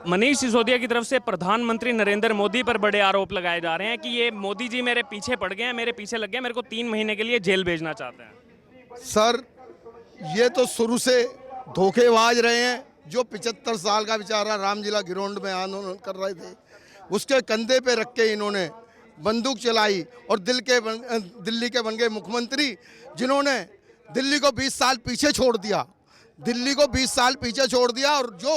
मनीष सिसोदिया की तरफ से प्रधानमंत्री नरेंद्र मोदी पर बड़े आरोप लगाए जा रहे हैं कि ये मोदी जी मेरे पीछे पड़ गए हैं, मेरे पीछे लग गए, मेरे को 3 महीने के लिए जेल भेजना चाहते हैं। सर, ये तो शुरू से धोखेबाज रहे हैं। जो 75 साल का बेचारा रामलीला ग्राउंड में आंदोलन कर रहे थे, उसके कंधे पे रख के इन्होंने बंदूक चलाई और दिल्ली के बन गए मुख्यमंत्री, जिन्होंने दिल्ली को 20 साल पीछे छोड़ दिया। दिल्ली को 20 साल पीछे छोड़ दिया और जो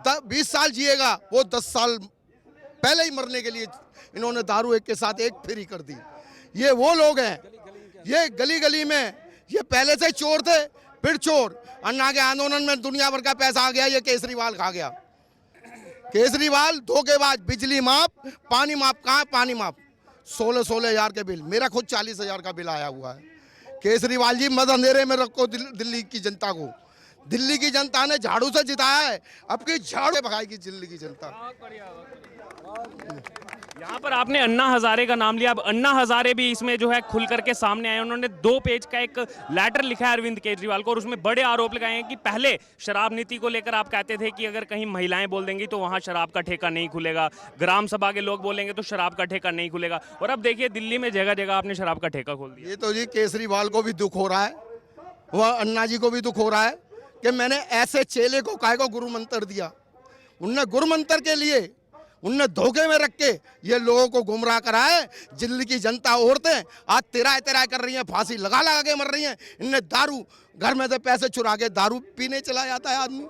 20 साल जिएगा वो 10 साल पहले ही मरने के लिए इन्होंने दारू एक के साथ एक फ्री कर दी। ये वो लोग हैं, ये गली गली में ये पहले से चोर थे, फिर चोर। अन्ना के आंदोलन में दुनिया भर का पैसा आ गया, ये केजरीवाल खा गया। केजरीवाल धोखेबाज। बिजली माफ, पानी माफ। कहाँ पानी माफ? 16 हजार के बिल, मेरा खुद 40 हजार का बिल आया हुआ है। केजरीवाल जी, मत अंधेरे में रखो दिल्ली की जनता को। दिल्ली की जनता ने झाड़ू से जिताया है, अब की झाड़ू भगाएगी दिल्ली की जनता। यहाँ पर आपने अन्ना हजारे का नाम लिया, अब अन्ना हजारे भी इसमें जो है खुल करके सामने आए। उन्होंने 2 पेज का एक लेटर लिखा है अरविंद केजरीवाल को और उसमें बड़े आरोप लगाए हैं कि पहले शराब नीति को लेकर आप कहते थे कि अगर कहीं महिलाएं बोल देंगी तो वहां शराब का ठेका नहीं खुलेगा, ग्राम सभा के लोग बोलेंगे तो शराब का ठेका नहीं खुलेगा, और अब देखिए दिल्ली में जगह जगह आपने शराब का ठेका खोल दिया। ये तो जी केजरीवाल को भी दुख हो रहा है, वह अन्ना जी को भी दुख हो रहा है कि मैंने ऐसे चेले को काहे को गुरु मंत्र दिया। उनने गुरु मंत्र के लिए उनने धोखे में रख के ये लोगों को गुमराह करा है। दिल्ली की जनता, औरतें आज तेराय कर रही हैं, फांसी लगा लगा के मर रही हैं। इनने दारू, घर में से पैसे चुरा के दारू पीने चला जाता है आदमी।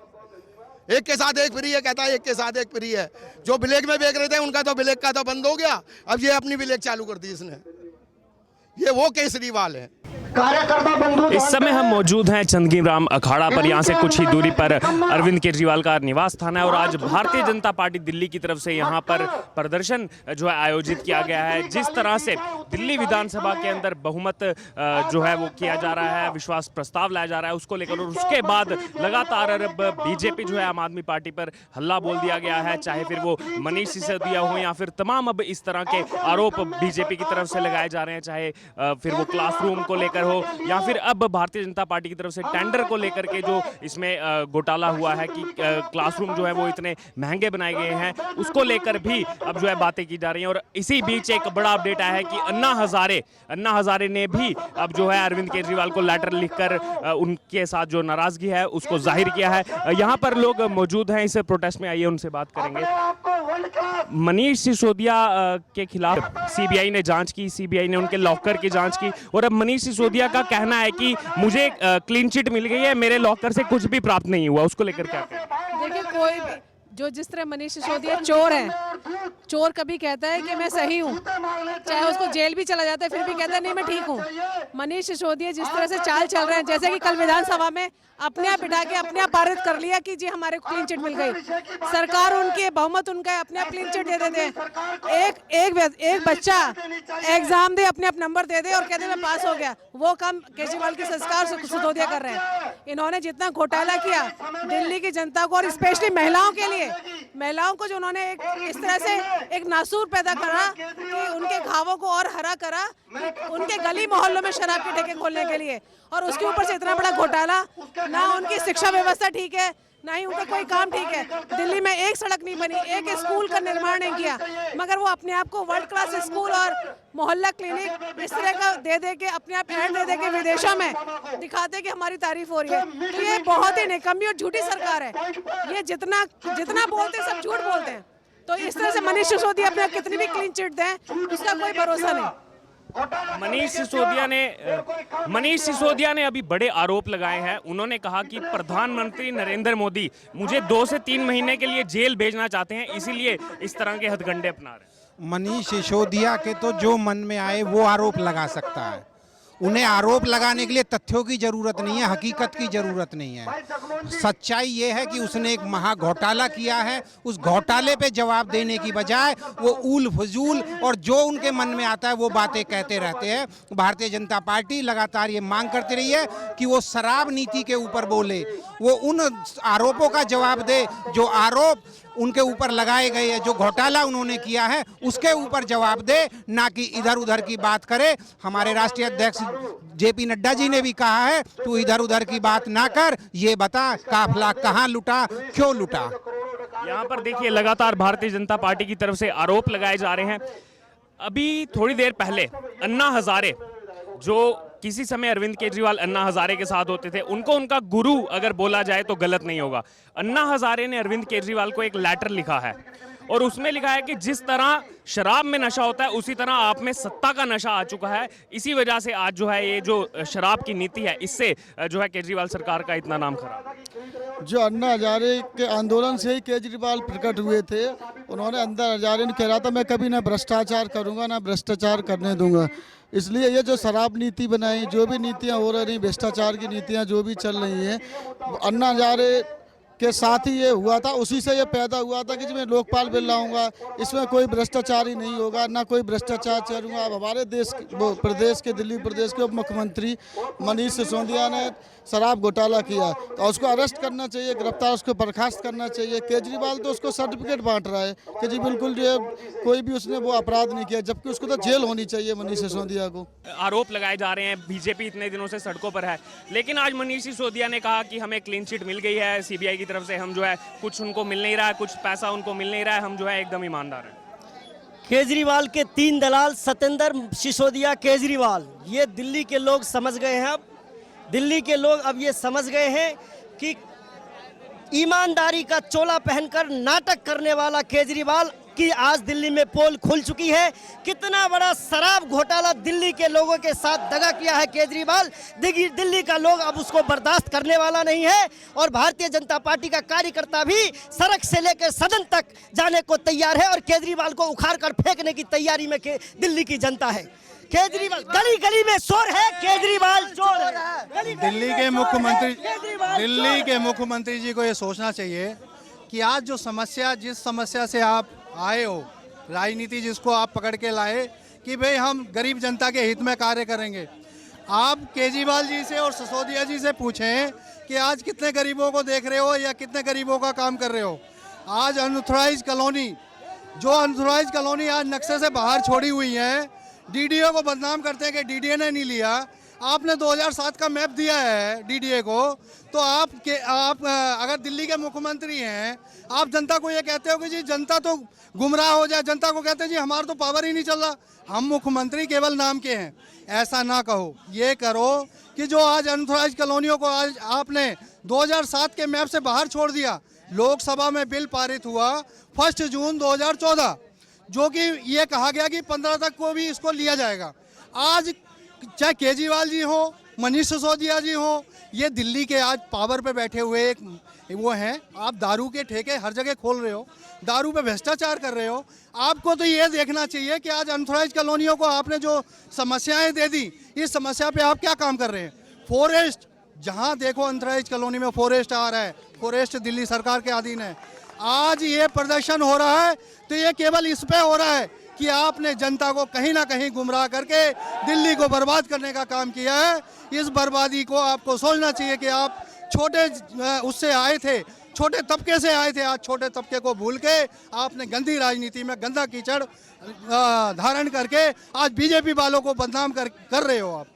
एक के साथ एक फ्री है, कहता है एक के साथ एक फ्री है। जो ब्लैक में बेच रहे थे उनका तो ब्लैक का तो बंद हो गया, अब ये अपनी ब्लैक चालू कर दी इसने। ये वो केजरीवाल है। इस समय हम मौजूद हैं चंदगीराम अखाड़ा पर। यहाँ से कुछ ही दूरी पर अरविंद केजरीवाल का निवास स्थान है और आज भारतीय जनता पार्टी दिल्ली की तरफ से यहाँ पर प्रदर्शन जो है आयोजित किया गया है। जिस तरह से दिल्ली विधानसभा के अंदर बहुमत जो है वो किया जा रहा है, विश्वास प्रस्ताव लाया जा रहा है उसको लेकर, और उसके बाद लगातार अब बीजेपी जो है आम आदमी पार्टी पर हल्ला बोल दिया गया है, चाहे फिर वो मनीष सिसोदिया हो या फिर तमाम अब इस तरह के आरोप बीजेपी की तरफ से लगाए जा रहे हैं, चाहे फिर वो क्लासरूम को लेकर हो या फिर अब भारतीय जनता पार्टी की तरफ से टेंडर को लेकर के जो इसमें घोटाला हुआ है कि क्लासरूम जो है वो इतने महंगे बनाए गए हैं, उसको लेकर भी अब जो है बातें की जा रही हैं। और इसी बीच एक बड़ा अपडेट आया है कि अन्ना हजारे ने भी अब जो है अरविंद केजरीवाल को लेटर लिखकर उनके साथ जो नाराजगी है उसको जाहिर किया है। यहाँ पर लोग मौजूद हैं इस प्रोटेस्ट में, आइए उनसे बात करेंगे। मनीष सिसोदिया के खिलाफ सीबीआई ने जांच की, सीबीआई ने उनके लॉकर की जांच की और अब मनीष सिसोदिया का कहना है कि मुझे क्लीन चिट मिल गई है, मेरे लॉकर से कुछ भी प्राप्त नहीं हुआ। उसको लेकर क्या कहें? देखिए, कोई भी जो जिस तरह मनीष सिसोदिया चोर है, चोर कभी कहता है कि मैं सही हूँ, चाहे उसको जेल भी चला जाता है फिर भी कहता है नहीं मैं ठीक हूँ। मनीष सिसोदिया जिस तरह से चाल चल रहे हैं, जैसे कि कल विधानसभा में अपने आप बिठा के अपने आप पारित कर लिया कि जी हमारे को क्लीन चिट मिल गई, सरकार उनकी, बहुमत उनका है, अपने आप क्लीन चिट दे देते हैं। एक बच्चा एग्जाम दे, अपने आप नंबर दे दे और कहते मैं पास हो गया, वो काम केजरीवाल की सरकार सिसोदिया कर रहे हैं। इन्होंने जितना घोटाला किया दिल्ली की जनता को और स्पेशली महिलाओं के लिए, महिलाओं को जो उन्होंने इस तरह से एक नासूर पैदा करा कि उनके घावों को और हरा करा, उनके गली मोहल्लों में शराब के ठेके खोलने के लिए, और उसके ऊपर से इतना बड़ा घोटाला। ना उनकी शिक्षा व्यवस्था ठीक है, ना ही उनका कोई काम ठीक है। दिल्ली में एक सड़क नहीं बनी, एक स्कूल का निर्माण नहीं किया, मगर वो अपने आप को वर्ल्ड क्लास स्कूल और मोहल्ला क्लिनिक इस तरह का दे के अपने आप ऐड दे के विदेशों में दिखाते कि हमारी तारीफ हो रही है। तो ये बहुत ही निकम्मी और झूठी सरकार है। ये जितना बोलते हैं सब झूठ बोलते हैं। तो इस तरह से मनीष सिसोदिया अपने कितनी भी क्लीन चिट दें उसका कोई भरोसा नहीं। मनीष सिसोदिया ने अभी बड़े आरोप लगाए हैं। उन्होंने कहा कि प्रधानमंत्री नरेंद्र मोदी मुझे 2 से 3 महीने के लिए जेल भेजना चाहते हैं, इसीलिए इस तरह के हथकंडे अपना रहे हैं। मनीष सिसोदिया के तो जो मन में आए वो आरोप लगा सकता है। उन्हें आरोप लगाने के लिए तथ्यों की जरूरत नहीं है, हकीकत की जरूरत नहीं है। सच्चाई ये है कि उसने एक महा घोटाला किया है। उस घोटाले पे जवाब देने की बजाय वो ऊल फजूल और जो उनके मन में आता है वो बातें कहते रहते हैं। भारतीय जनता पार्टी लगातार ये मांग करती रही है कि वो शराब नीति के ऊपर बोले, वो उन आरोपों का जवाब दे जो आरोप उनके ऊपर लगाए गए हैं, जो घोटाला उन्होंने किया है उसके ऊपर जवाब दे, ना कि इधर उधर की बात करे। हमारे राष्ट्रीय अध्यक्ष जेपी नड्डा जी ने भी कहा है तू इधर उधर की बात ना कर, ये बता काफिला कहाँ लुटा, क्यों लुटा। यहाँ पर देखिए लगातार भारतीय जनता पार्टी की तरफ से आरोप लगाए जा रहे हैं। अभी थोड़ी देर पहले अन्ना हजारे, जो किसी समय अरविंद केजरीवाल अन्ना हजारे के साथ होते थे, उनको उनका गुरु अगर बोला जाए तो गलत नहीं होगा। अन्ना हजारे ने अरविंद केजरीवाल को एक लेटर लिखा है और उसमें लिखा है कि जिस तरह शराब में नशा होता है उसी तरह आप में सत्ता का नशा आ चुका है। इसी वजह से आज जो है ये जो शराब की नीति है, इससे जो है केजरीवाल सरकार का इतना नाम खराब है। जो अन्ना हजारे के आंदोलन से ही केजरीवाल प्रकट हुए थे। उन्होंने अन्ना हजारे ने कह रहा था मैं कभी ना भ्रष्टाचार करूंगा ना भ्रष्टाचार करने दूंगा। इसलिए ये जो शराब नीति बनाई, जो भी नीतियां हो रही, भ्रष्टाचार की नीतियां जो भी चल रही हैं, अन्ना हजारे के साथ ही ये हुआ था। उसी से ये पैदा हुआ था कि मैं लोकपाल बिल लाऊंगा, इसमें कोई भ्रष्टाचार ही नहीं होगा, ना कोई भ्रष्टाचार करूंगा। अब हमारे देश वो प्रदेश के, दिल्ली प्रदेश के उप मुख्यमंत्री मनीष सिसोदिया ने शराब घोटाला किया तो उसको अरेस्ट करना चाहिए, गिरफ्तार, उसको बर्खास्त करना चाहिए। केजरीवाल तो उसको सर्टिफिकेट बांट रहा है कि जी बिल्कुल जो है कोई भी उसने वो अपराध नहीं किया, जबकि उसको तो जेल होनी चाहिए मनीष सिसोदिया को। आरोप लगाए जा रहे हैं, बीजेपी इतने दिनों से सड़कों पर है, लेकिन आज मनीष सिसोदिया ने कहा कि हमें क्लीन चिट मिल गई है सीबीआई की तरफ से, हम जो है कुछ उनको मिल नहीं रहा है, कुछ पैसा उनको मिल नहीं रहा है, हम जो है एकदम ईमानदार हैं। केजरीवाल के 3 दलाल सत्येंद्र, सिसोदिया, केजरीवाल, ये दिल्ली के लोग समझ गए हैं। अब दिल्ली के लोग अब ये समझ गए हैं कि ईमानदारी का चोला पहनकर नाटक करने वाला केजरीवाल की आज दिल्ली में पोल खुल चुकी है। कितना बड़ा शराब घोटाला दिल्ली के लोगों के साथ दगा किया है केजरीवाल। दिल्ली का लोग अब उसको बर्दाश्त करने वाला नहीं है और भारतीय जनता पार्टी का कार्यकर्ता भी सड़क से लेकर सदन तक जाने को तैयार है और केजरीवाल को उखाड़ कर फेंकने की तैयारी में दिल्ली की जनता है। केजरीवाल गली गली में शोर है, केजरीवाल चोर है। दिल्ली के मुख्यमंत्री जी को ये सोचना चाहिए कि आज जो समस्या, जिस समस्या से आप आए हो, राजनीति जिसको आप पकड़ के लाए कि भाई हम गरीब जनता के हित में कार्य करेंगे, आप केजरीवाल जी से और सिसोदिया जी से पूछें कि आज कितने गरीबों को देख रहे हो या कितने गरीबों का काम कर रहे हो। आज अनऑथराइज कॉलोनी, जो अनऑथराइज कॉलोनी आज नक्शे से बाहर छोड़ी हुई है, डीडीए को बदनाम करते हैं कि डीडीए ने नहीं लिया। आपने 2007 का मैप दिया है डीडीए को, तो आप अगर दिल्ली के मुख्यमंत्री हैं, आप जनता को ये कहते हो कि जी जनता तो गुमराह हो जाए, जनता को कहते हैं जी हमारा तो पावर ही नहीं चल रहा, हम मुख्यमंत्री केवल नाम के हैं। ऐसा ना कहो, ये करो कि जो आज अनऑथराइज कॉलोनियों को आज आपने 2007 के मैप से बाहर छोड़ दिया। लोकसभा में बिल पारित हुआ 1 जून 2014, जो कि ये कहा गया कि 15 तक को भी इसको लिया जाएगा। आज चाहे केजरीवाल जी हो, मनीष सिसोदिया जी हो, ये दिल्ली के आज पावर पे बैठे हुए एक वो हैं। आप दारू के ठेके हर जगह खोल रहे हो, दारू पे भ्रष्टाचार कर रहे हो। आपको तो ये देखना चाहिए कि आज अनऑथराइज कॉलोनियों को आपने जो समस्याएं दे दी, इस समस्या पे आप क्या काम कर रहे हैं। फॉरेस्ट, जहां देखो अनऑथराइज कॉलोनी में फॉरेस्ट आ रहा है, फॉरेस्ट दिल्ली सरकार के अधीन है। आज ये प्रदर्शन हो रहा है तो ये केवल इस पे हो रहा है कि आपने जनता को कहीं ना कहीं गुमराह करके दिल्ली को बर्बाद करने का काम किया है। इस बर्बादी को आपको सोचना चाहिए कि आप छोटे उससे आए थे, छोटे तबके से आए थे, आज छोटे तबके को भूल के आपने गंदी राजनीति में गंदा कीचड़ धारण करके आज बीजेपी वालों को बदनाम कर रहे हो आप।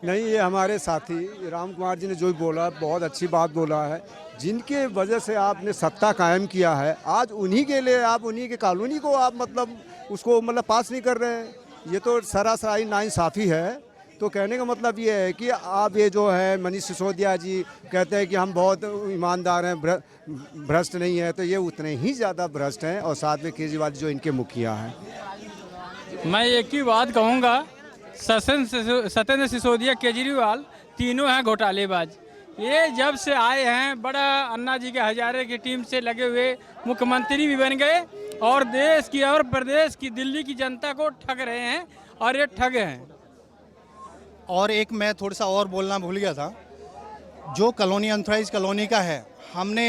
नहीं, ये हमारे साथी राम कुमार जी ने जो भी बोला बहुत अच्छी बात बोला है। जिनके वजह से आपने सत्ता कायम किया है, आज उन्हीं के लिए आप उन्हीं के कॉलोनी को आप मतलब उसको मतलब पास नहीं कर रहे हैं, ये तो सरासर नाइंसाफ़ी है। तो कहने का मतलब ये है कि आप ये जो है मनीष सिसोदिया जी कहते हैं कि हम बहुत ईमानदार हैं, भ्रष्ट नहीं है, तो ये उतने ही ज़्यादा भ्रष्ट हैं। और साथ में केजरीवाल जो इनके मुखिया हैं। मैं एक ही बात कहूँगा, सत्येंद्र सिसोदिया, केजरीवाल तीनों हैं घोटालेबाज। ये जब से आए हैं बड़ा अन्ना जी के हजारे की टीम से लगे हुए मुख्यमंत्री भी बन गए और देश की और प्रदेश की, दिल्ली की जनता को ठग रहे हैं और ये ठग हैं। और एक मैं थोड़ा सा और बोलना भूल गया था, जो कॉलोनी अनऑथराइज कॉलोनी का है, हमने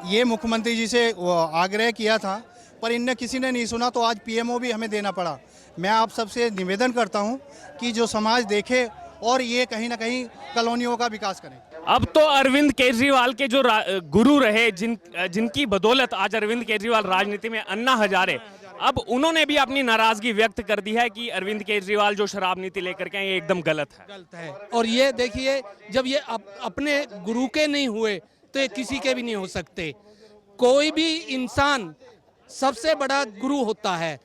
ये मुख्यमंत्री जी से आग्रह किया था पर इनने किसी ने नहीं सुना, तो आज पीएमओ भी हमें देना पड़ा। मैं आप सबसे निवेदन करता हूं कि जो समाज देखे और ये कहीं ना कहीं कॉलोनियों का विकास करें। अब तो अरविंद केजरीवाल के जो गुरु रहे, जिनकी बदौलत आज अरविंद केजरीवाल राजनीति में, अन्ना हजारे, अब उन्होंने भी अपनी नाराजगी व्यक्त कर दी है कि अरविंद केजरीवाल जो शराब नीति लेकर के ये एकदम गलत है। और ये देखिए, जब ये अपने गुरु के नहीं हुए तो ये किसी के भी नहीं हो सकते। कोई भी इंसान सबसे बड़ा गुरु होता है।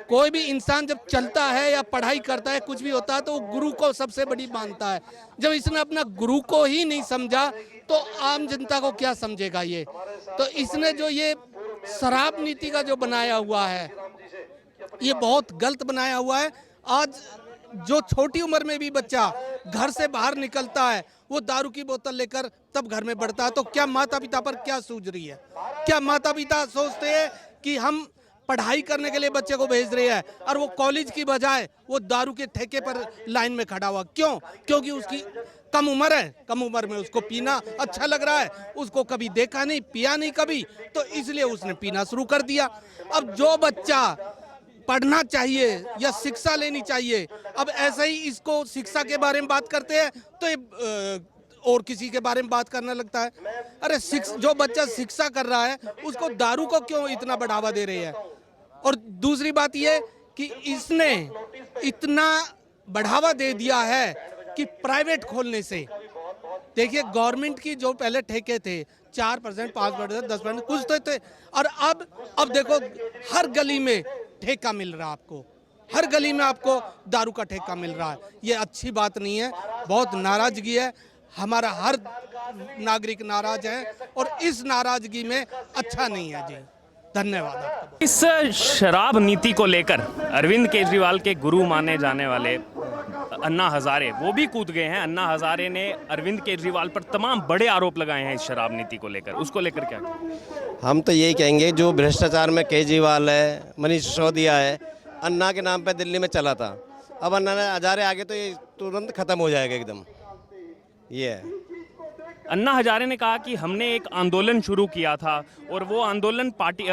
कोई भी इंसान जब चलता है या पढ़ाई करता है, कुछ भी होता है, तो वो गुरु को सबसे बड़ी मानता है। जब इसने अपना गुरु को ही नहीं समझा तो आम जनता को क्या समझेगा ये। तो इसने जो ये शराब नीति का जो बनाया हुआ है, ये बहुत गलत बनाया हुआ है। आज जो छोटी उम्र में भी बच्चा घर से बाहर निकलता है, वो दारू की बोतल लेकर तब घर में बढ़ता है। तो क्या माता पिता पर क्या सूझ रही है? क्या माता पिता सोचते हैं कि हम पढ़ाई करने के लिए बच्चे को भेज रहे हैं और वो कॉलेज की बजाय वो दारू के ठेके पर लाइन में खड़ा हुआ? क्यों? क्योंकि उसकी कम उम्र है, कम उम्र में उसको पीना अच्छा लग रहा है, उसको कभी देखा नहीं, पिया नहीं कभी, तो इसलिए उसने पीना शुरू कर दिया। अब जो बच्चा पढ़ना चाहिए या शिक्षा लेनी चाहिए, अब ऐसे ही इसको शिक्षा के बारे में बात करते हैं तो ये और किसी के बारे में बात करने लगता है। अरे जो बच्चा शिक्षा कर रहा है उसको दारू को क्यों इतना बढ़ावा दे रहे हैं? और दूसरी बात ये कि इसने इतना बढ़ावा दे दिया है कि प्राइवेट खोलने से, देखिए गवर्नमेंट की जो पहले ठेके थे 4%, 5%, 10% कुछ तो थे, और अब देखो हर गली में ठेका मिल रहा है आपको, हर गली में आपको दारू का ठेका मिल रहा है। ये अच्छी बात नहीं है, बहुत नाराजगी है। हमारा हर नागरिक नाराज है और इस नाराजगी में अच्छा नहीं है जी। धन्यवाद आपका। इस शराब नीति को लेकर अरविंद केजरीवाल के गुरु माने जाने वाले अन्ना हजारे वो भी कूद गए हैं। अन्ना हजारे ने अरविंद केजरीवाल पर तमाम बड़े आरोप लगाए हैं इस शराब नीति को लेकर। उसको लेकर क्या कहें? हम तो यही कहेंगे, जो भ्रष्टाचार में केजरीवाल है, मनीष सिसोदिया है, अन्ना के नाम पे दिल्ली में चला था, अब अन्ना हजारे आगे तो ये तुरंत खत्म हो जाएगा एकदम। ये है। अन्ना हजारे ने कहा कि हमने एक आंदोलन शुरू किया था और वो आंदोलन पार्टी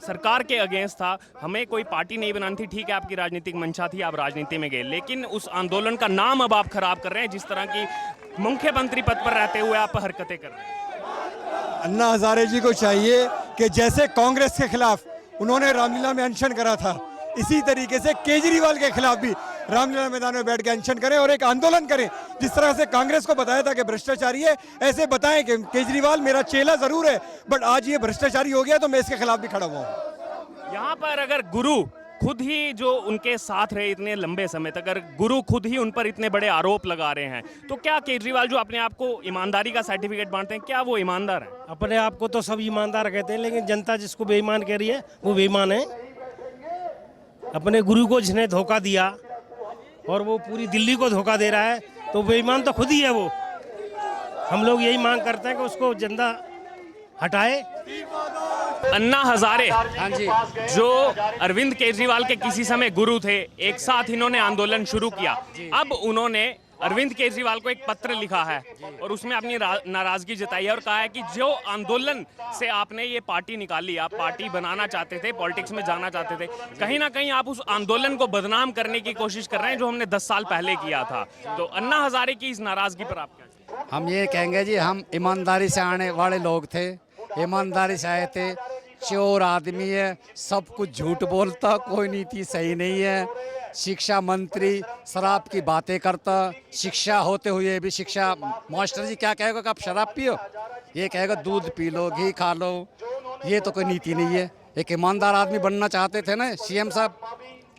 सरकार के अगेंस्ट था, हमें कोई पार्टी नहीं बनानी थी। ठीक है, आपकी राजनीतिक मंशा थी, आप राजनीति में गए, लेकिन उस आंदोलन का नाम अब आप खराब कर रहे हैं जिस तरह की मुख्यमंत्री पद पर रहते हुए आप हरकतें कर रहे हैं। अन्ना हजारे जी को चाहिए कि जैसे कांग्रेस के खिलाफ उन्होंने रामलीला में अनशन करा था, इसी तरीके से केजरीवाल के खिलाफ भी रामलीला मैदान में बैठ के अनशन करें और एक आंदोलन करें। जिस तरह से कांग्रेस को बताया था कि भ्रष्टाचारी है, ऐसे बताएं कि केजरीवाल मेरा चेला जरूर है बट आज ये भ्रष्टाचारी हो गया तो मैं इसके खिलाफ भी खड़ा हुआ हूँ। यहाँ पर अगर गुरु खुद ही जो उनके साथ रहे इतने लंबे समय तक, अगर गुरु खुद ही उन पर इतने बड़े आरोप लगा रहे हैं, तो क्या केजरीवाल जो अपने आप को ईमानदारी का सर्टिफिकेट बांटते हैं, क्या वो ईमानदार हैं? अपने आप को तो सब ईमानदार कहते हैं, लेकिन जनता जिसको बेईमान कह रही है वो बेईमान है। अपने गुरु को जिसने धोखा दिया और वो पूरी दिल्ली को धोखा दे रहा है, तो बेईमान तो खुद ही है वो। हम लोग यही मांग करते हैं कि उसको जनता हटाए। अन्ना हजारे जो अरविंद केजरीवाल के किसी समय गुरु थे, एक साथ इन्होंने आंदोलन शुरू किया। अब उन्होंने अरविंद केजरीवाल को एक पत्र लिखा है और उसमें अपनी नाराजगी जताई है और कहा है कि जो आंदोलन से आपने ये पार्टी निकाली, आप पार्टी बनाना चाहते थे, पॉलिटिक्स में जाना चाहते थे, कहीं ना कहीं आप उस आंदोलन को बदनाम करने की कोशिश कर रहे हैं जो हमने 10 साल पहले किया था। तो अन्ना हजारे की इस नाराजगी पर आप क्या? हम ये कहेंगे जी, हम ईमानदारी से आने वाले लोग थे, ईमानदारी से आए थे। चोर आदमी है, सब कुछ झूठ बोलता, कोई नीति सही नहीं है। शिक्षा मंत्री शराब की बातें करता, शिक्षा होते हुए भी शिक्षा मास्टर जी क्या कहेगा कि आप शराब पियो, ये कहेगा दूध पी लो, घी खा लो। ये तो कोई नीति नहीं है। एक ईमानदार आदमी बनना चाहते थे ना सीएम साहब,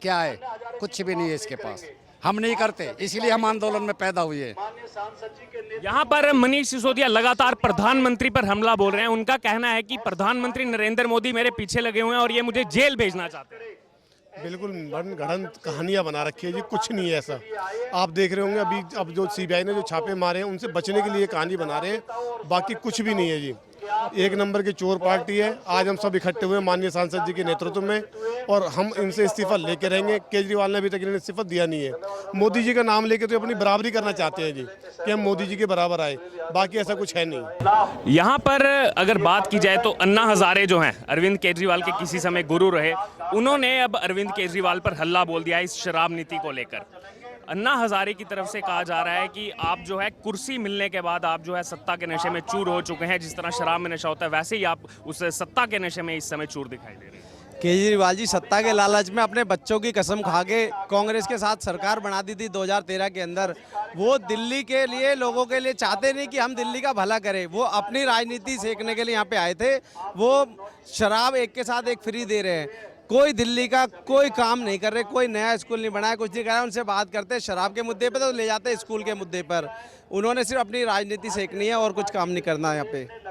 क्या है? कुछ भी नहीं है इसके पास। हम नहीं करते, इसीलिए हम आंदोलन में पैदा हुए। यहाँ पर मनीष सिसोदिया लगातार प्रधानमंत्री पर हमला बोल रहे हैं। उनका कहना है कि प्रधानमंत्री नरेंद्र मोदी मेरे पीछे लगे हुए हैं और ये मुझे जेल भेजना चाहते हैं। बिल्कुल गढ़ंत कहानियां बना रखी है जी, कुछ नहीं है ऐसा। आप देख रहे होंगे अभी, अब जो सीबीआई ने जो छापे मारे हैं उनसे बचने के लिए कहानी बना रहे हैं, बाकी कुछ भी नहीं है जी। एक नंबर की चोर पार्टी है। आज हम सब इकट्ठे हुए माननीय सांसद जी के नेतृत्व में और हम इनसे इस्तीफा लेके रहेंगे। केजरीवाल ने अभी तक इन्हें इस्तीफा दिया नहीं है। मोदी जी का नाम लेके तो अपनी बराबरी करना चाहते हैं जी कि हम मोदी जी के बराबर आए, बाकी ऐसा कुछ है नहीं। यहाँ पर अगर बात की जाए तो अन्ना हजारे जो हैं अरविंद केजरीवाल के किसी समय गुरु रहे, उन्होंने अब अरविंद केजरीवाल पर हल्ला बोल दिया इस शराब नीति को लेकर। अन्ना हजारे की तरफ से कहा जा रहा है कि आप जो है कुर्सी मिलने के बाद आप जो है सत्ता के नशे में चूर हो चुके हैं। जिस तरह शराब में नशा होता है वैसे ही आप उस सत्ता के नशे में इस समय चूर दिखाई दे रहे हैं। केजरीवाल जी सत्ता के लालच में अपने बच्चों की कसम खा के कांग्रेस के साथ सरकार बना दी थी 2013 के अंदर। वो दिल्ली के लिए, लोगों के लिए चाहते नहीं कि हम दिल्ली का भला करें। वो अपनी राजनीति सेकने के लिए यहाँ पे आए थे। वो शराब एक के साथ एक फ्री दे रहे हैं। कोई दिल्ली का कोई काम नहीं कर रहे, कोई नया स्कूल नहीं बनाया, कुछ नहीं कराया। उनसे बात करते शराब के मुद्दे पे तो ले जाते स्कूल के मुद्दे पर। उन्होंने सिर्फ अपनी राजनीति सेकनी है और कुछ काम नहीं करना है यहाँ पे।